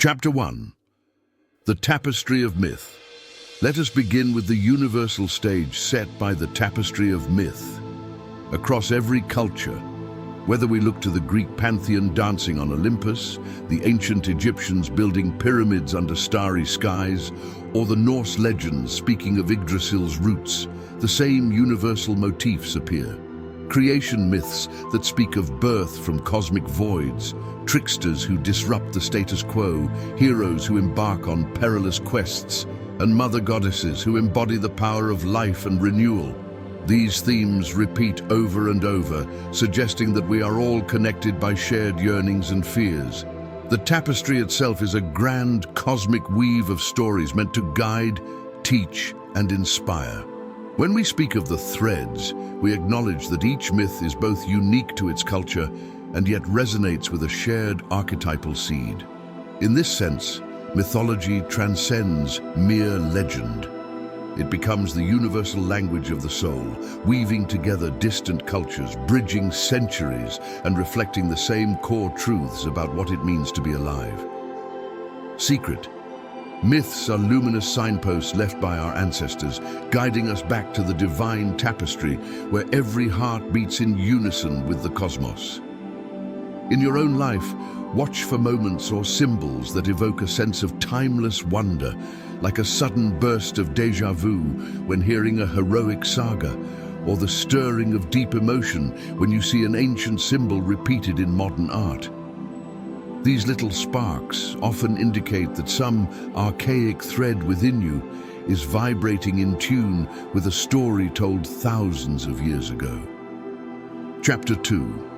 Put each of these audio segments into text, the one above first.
Chapter 1. The Tapestry of Myth. Let us begin with the universal stage set by the tapestry of myth. Across every culture, whether we look to the Greek pantheon dancing on Olympus, the ancient Egyptians building pyramids under starry skies, or the Norse legends speaking of Yggdrasil's roots, the same universal motifs appear. Creation myths that speak of birth from cosmic voids, tricksters who disrupt the status quo, heroes who embark on perilous quests, and mother goddesses who embody the power of life and renewal. These themes repeat over and over, suggesting that we are all connected by shared yearnings and fears. The tapestry itself is a grand cosmic weave of stories meant to guide, teach, and inspire. When we speak of the threads, we acknowledge that each myth is both unique to its culture and yet resonates with a shared archetypal seed. In this sense, mythology transcends mere legend. It becomes the universal language of the soul, weaving together distant cultures, bridging centuries, and reflecting the same core truths about what it means to be alive. Secret. Myths are luminous signposts left by our ancestors, guiding us back to the divine tapestry where every heart beats in unison with the cosmos. In your own life, watch for moments or symbols that evoke a sense of timeless wonder, like a sudden burst of déjà vu when hearing a heroic saga, or the stirring of deep emotion when you see an ancient symbol repeated in modern art. These little sparks often indicate that some archaic thread within you is vibrating in tune with a story told thousands of years ago. Chapter 2.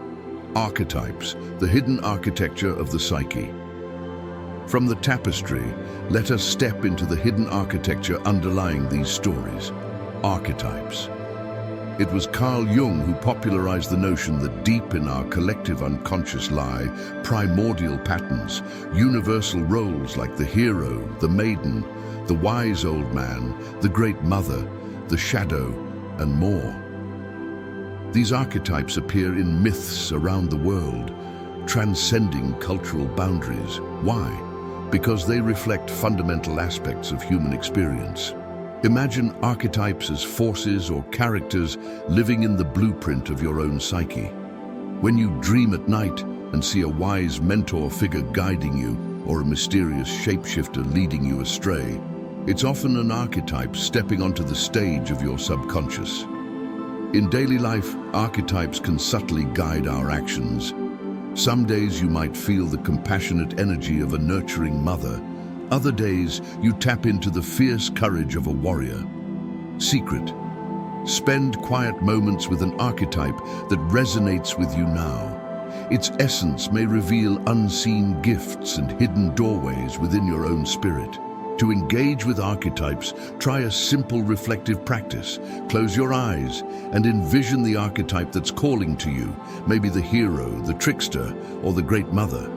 Archetypes, the hidden architecture of the psyche. From the tapestry, let us step into the hidden architecture underlying these stories. Archetypes. It was Carl Jung who popularized the notion that deep in our collective unconscious lie primordial patterns, universal roles like the hero, the maiden, the wise old man, the great mother, the shadow, and more. These archetypes appear in myths around the world, transcending cultural boundaries. Why? Because they reflect fundamental aspects of human experience. Imagine archetypes as forces or characters living in the blueprint of your own psyche. When you dream at night and see a wise mentor figure guiding you, or a mysterious shapeshifter leading you astray, it's often an archetype stepping onto the stage of your subconscious. In daily life, archetypes can subtly guide our actions. Some days you might feel the compassionate energy of a nurturing mother. Other days, you tap into the fierce courage of a warrior. Secret. Spend quiet moments with an archetype that resonates with you now. Its essence may reveal unseen gifts and hidden doorways within your own spirit. To engage with archetypes, try a simple reflective practice. Close your eyes and envision the archetype that's calling to you, maybe the hero, the trickster, or the great mother.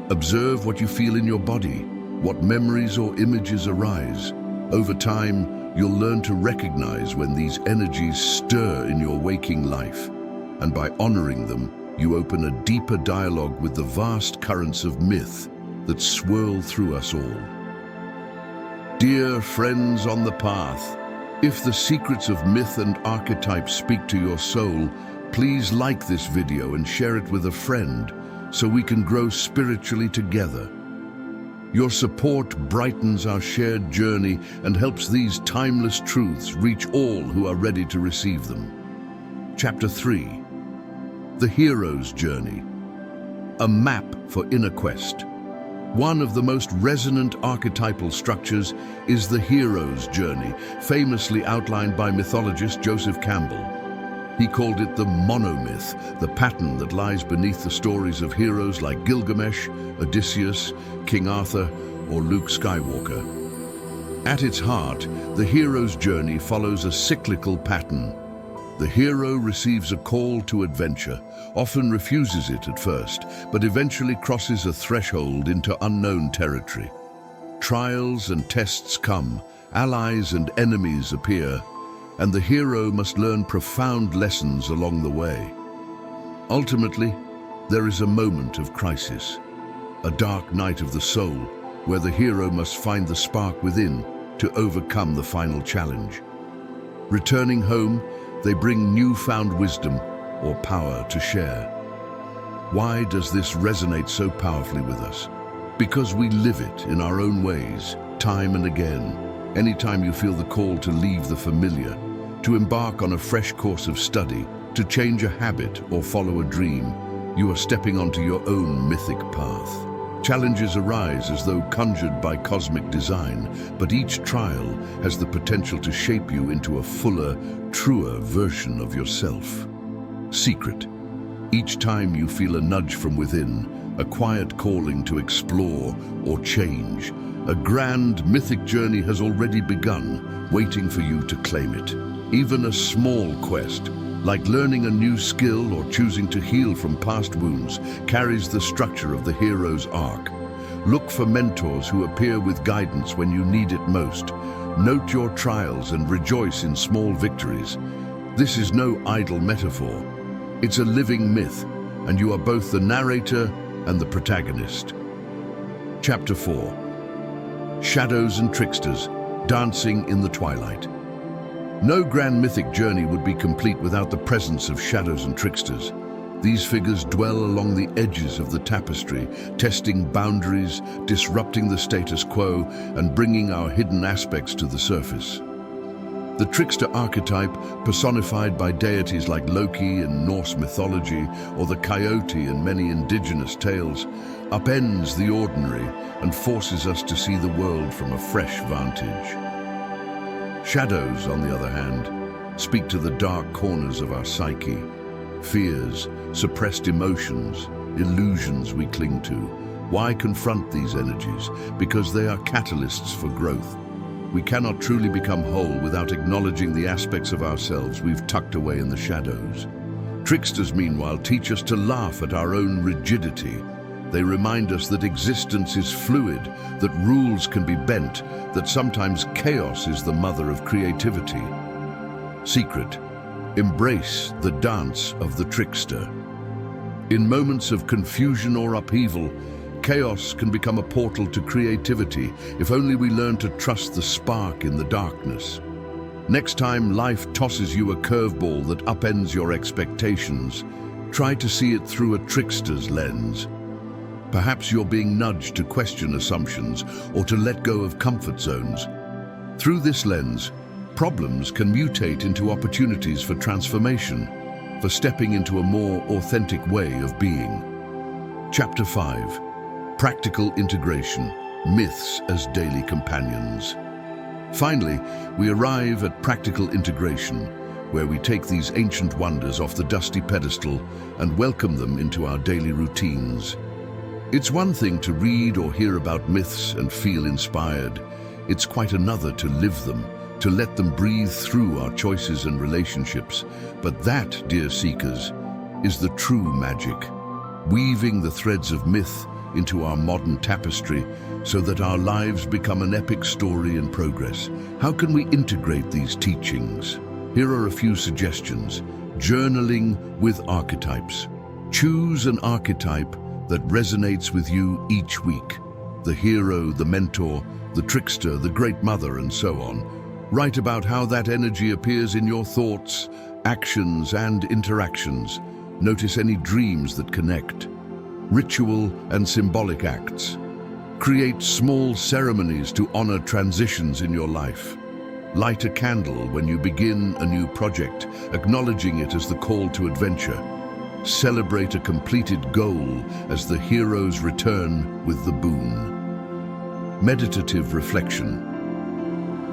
Observe what you feel in your body, what memories or images arise. Over time, you'll learn to recognize when these energies stir in your waking life. And by honoring them, you open a deeper dialogue with the vast currents of myth that swirl through us all. Dear friends on the path, if the secrets of myth and archetypes speak to your soul, please like this video and share it with a friend so we can grow spiritually together. Your support brightens our shared journey and helps these timeless truths reach all who are ready to receive them. Chapter 3. The Hero's Journey. A map for inner quest. One of the most resonant archetypal structures is the hero's journey, famously outlined by mythologist Joseph Campbell. He called it the monomyth, the pattern that lies beneath the stories of heroes like Gilgamesh, Odysseus, King Arthur, or Luke Skywalker. At its heart, the hero's journey follows a cyclical pattern. The hero receives a call to adventure, often refuses it at first, but eventually crosses a threshold into unknown territory. Trials and tests come, allies and enemies appear, and the hero must learn profound lessons along the way. Ultimately, there is a moment of crisis, a dark night of the soul, where the hero must find the spark within to overcome the final challenge. Returning home, they bring newfound wisdom or power to share. Why does this resonate so powerfully with us? Because we live it in our own ways, time and again. Anytime you feel the call to leave the familiar, to embark on a fresh course of study, to change a habit or follow a dream, you are stepping onto your own mythic path. Challenges arise as though conjured by cosmic design, but each trial has the potential to shape you into a fuller, truer version of yourself. Secret. Each time you feel a nudge from within, a quiet calling to explore or change, a grand mythic journey has already begun, waiting for you to claim it. Even a small quest, like learning a new skill or choosing to heal from past wounds, carries the structure of the hero's arc. Look for mentors who appear with guidance when you need it most. Note your trials and rejoice in small victories. This is no idle metaphor. It's a living myth, and you are both the narrator and the protagonist. Chapter 4. Shadows and Tricksters, Dancing in the Twilight. No grand mythic journey would be complete without the presence of shadows and tricksters. These figures dwell along the edges of the tapestry, testing boundaries, disrupting the status quo, and bringing our hidden aspects to the surface. The trickster archetype, personified by deities like Loki in Norse mythology or the coyote in many indigenous tales, upends the ordinary and forces us to see the world from a fresh vantage. Shadows, on the other hand, speak to the dark corners of our psyche, fears, suppressed emotions, illusions we cling to. Why confront these energies? Because they are catalysts for growth. We cannot truly become whole without acknowledging the aspects of ourselves we've tucked away in the shadows. Tricksters, meanwhile, teach us to laugh at our own rigidity. They remind us that existence is fluid, that rules can be bent, that sometimes chaos is the mother of creativity. Secret. Embrace the dance of the trickster. In moments of confusion or upheaval, chaos can become a portal to creativity if only we learn to trust the spark in the darkness. Next time life tosses you a curveball that upends your expectations, try to see it through a trickster's lens. Perhaps you're being nudged to question assumptions or to let go of comfort zones. Through this lens, problems can mutate into opportunities for transformation, for stepping into a more authentic way of being. Chapter 5. Practical Integration, Myths as Daily Companions. Finally, we arrive at practical integration, where we take these ancient wonders off the dusty pedestal and welcome them into our daily routines. It's one thing to read or hear about myths and feel inspired. It's quite another to live them, to let them breathe through our choices and relationships. But that, dear seekers, is the true magic, weaving the threads of myth into our modern tapestry so that our lives become an epic story in progress. How can we integrate these teachings? Here are a few suggestions. Journaling with archetypes. Choose an archetype that resonates with you each week. The hero, the mentor, the trickster, the great mother, and so on. Write about how that energy appears in your thoughts, actions, and interactions. Notice any dreams that connect. Ritual and symbolic acts. Create small ceremonies to honor transitions in your life. Light a candle when you begin a new project, acknowledging it as the call to adventure. Celebrate a completed goal as the heroes return with the boon. Meditative reflection.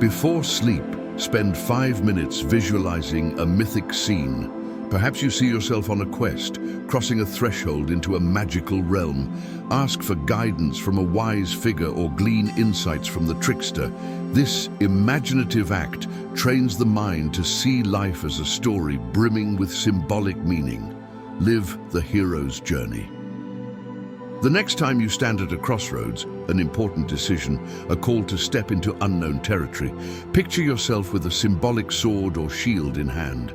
Before sleep, spend 5 minutes visualizing a mythic scene. Perhaps you see yourself on a quest, crossing a threshold into a magical realm. Ask for guidance from a wise figure or glean insights from the trickster. This imaginative act trains the mind to see life as a story brimming with symbolic meaning. Live the hero's journey. The next time you stand at a crossroads, an important decision, a call to step into unknown territory, picture yourself with a symbolic sword or shield in hand.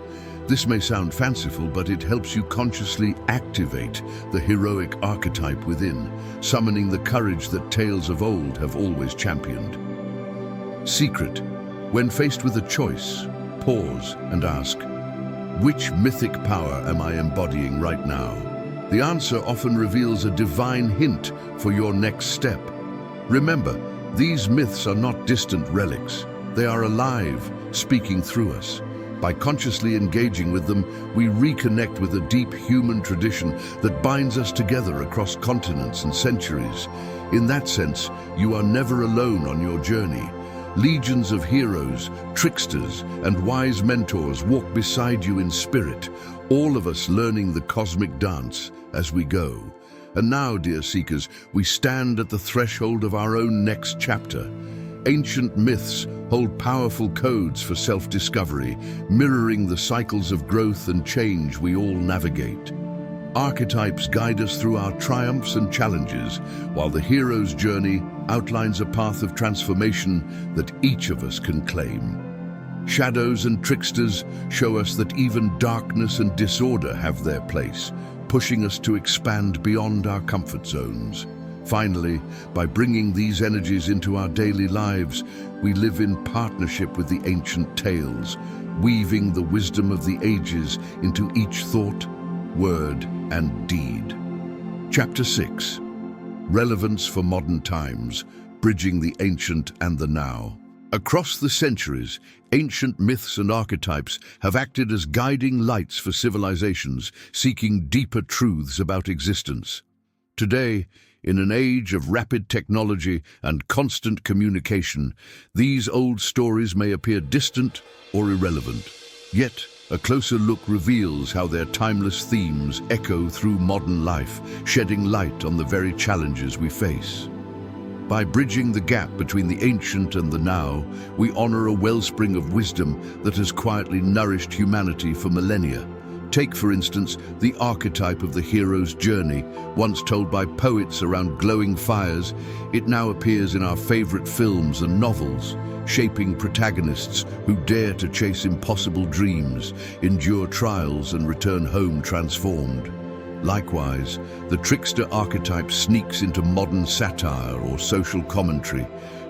This may sound fanciful, but it helps you consciously activate the heroic archetype within, summoning the courage that tales of old have always championed. Secret. When faced with a choice, pause and ask, which mythic power am I embodying right now? The answer often reveals a divine hint for your next step. Remember, these myths are not distant relics. They are alive, speaking through us. By consciously engaging with them, we reconnect with a deep human tradition that binds us together across continents and centuries. In that sense, you are never alone on your journey. Legions of heroes, tricksters, and wise mentors walk beside you in spirit, all of us learning the cosmic dance as we go. And now, dear seekers, we stand at the threshold of our own next chapter. Ancient myths hold powerful codes for self-discovery, mirroring the cycles of growth and change we all navigate. Archetypes guide us through our triumphs and challenges, while the hero's journey outlines a path of transformation that each of us can claim. Shadows and tricksters show us that even darkness and disorder have their place, pushing us to expand beyond our comfort zones. Finally, by bringing these energies into our daily lives, we live in partnership with the ancient tales, weaving the wisdom of the ages into each thought, word, and deed. Chapter 6. Relevance for modern times, bridging the ancient and the now. Across the centuries, ancient myths and archetypes have acted as guiding lights for civilizations seeking deeper truths about existence. Today, in an age of rapid technology and constant communication, these old stories may appear distant or irrelevant. Yet, a closer look reveals how their timeless themes echo through modern life, shedding light on the very challenges we face. By bridging the gap between the ancient and the now, we honor a wellspring of wisdom that has quietly nourished humanity for millennia. Take, for instance, the archetype of the hero's journey, once told by poets around glowing fires. It now appears in our favorite films and novels, shaping protagonists who dare to chase impossible dreams, endure trials, and return home transformed. Likewise, the trickster archetype sneaks into modern satire or social commentary,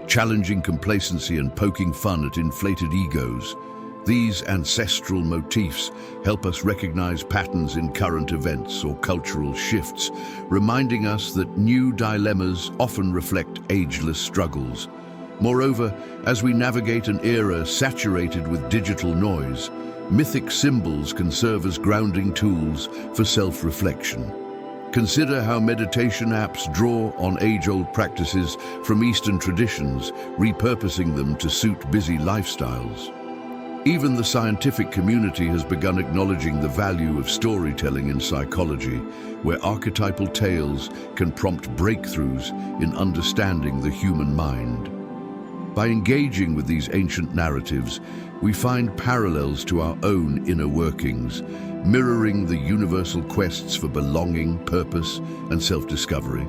challenging complacency and poking fun at inflated egos. These ancestral motifs help us recognize patterns in current events or cultural shifts, reminding us that new dilemmas often reflect ageless struggles. Moreover, as we navigate an era saturated with digital noise, mythic symbols can serve as grounding tools for self-reflection. Consider how meditation apps draw on age-old practices from Eastern traditions, repurposing them to suit busy lifestyles. Even the scientific community has begun acknowledging the value of storytelling in psychology, where archetypal tales can prompt breakthroughs in understanding the human mind. By engaging with these ancient narratives, we find parallels to our own inner workings, mirroring the universal quests for belonging, purpose, and self-discovery.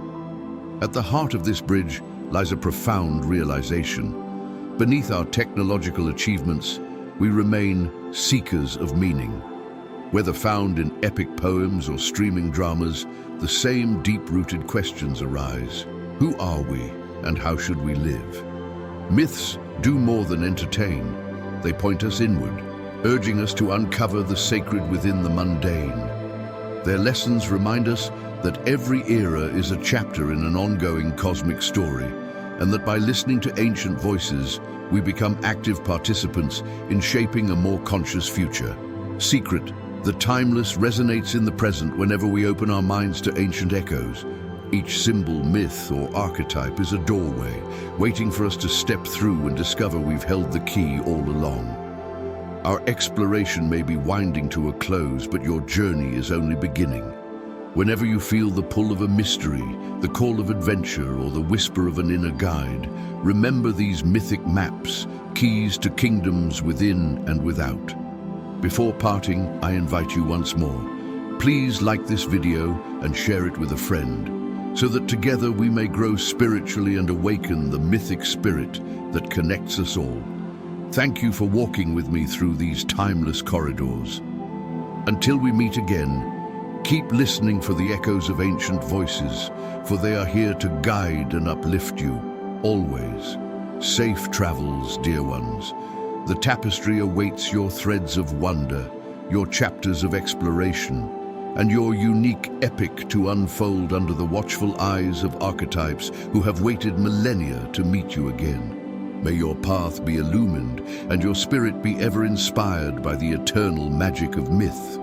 At the heart of this bridge lies a profound realization. Beneath our technological achievements, we remain seekers of meaning. Whether found in epic poems or streaming dramas, the same deep-rooted questions arise. Who are we, and how should we live? Myths do more than entertain. They point us inward, urging us to uncover the sacred within the mundane. Their lessons remind us that every era is a chapter in an ongoing cosmic story, and that by listening to ancient voices, we become active participants in shaping a more conscious future. Secret, the timeless resonates in the present whenever we open our minds to ancient echoes. Each symbol, myth, or archetype is a doorway, waiting for us to step through and discover we've held the key all along. Our exploration may be winding to a close, but your journey is only beginning. Whenever you feel the pull of a mystery, the call of adventure, or the whisper of an inner guide, remember these mythic maps, keys to kingdoms within and without. Before parting, I invite you once more. Please like this video and share it with a friend, so that together we may grow spiritually and awaken the mythic spirit that connects us all. Thank you for walking with me through these timeless corridors. Until we meet again, keep listening for the echoes of ancient voices, for they are here to guide and uplift you, always. Safe travels, dear ones. The tapestry awaits your threads of wonder, your chapters of exploration, and your unique epic to unfold under the watchful eyes of archetypes who have waited millennia to meet you again. May your path be illumined and your spirit be ever inspired by the eternal magic of myth.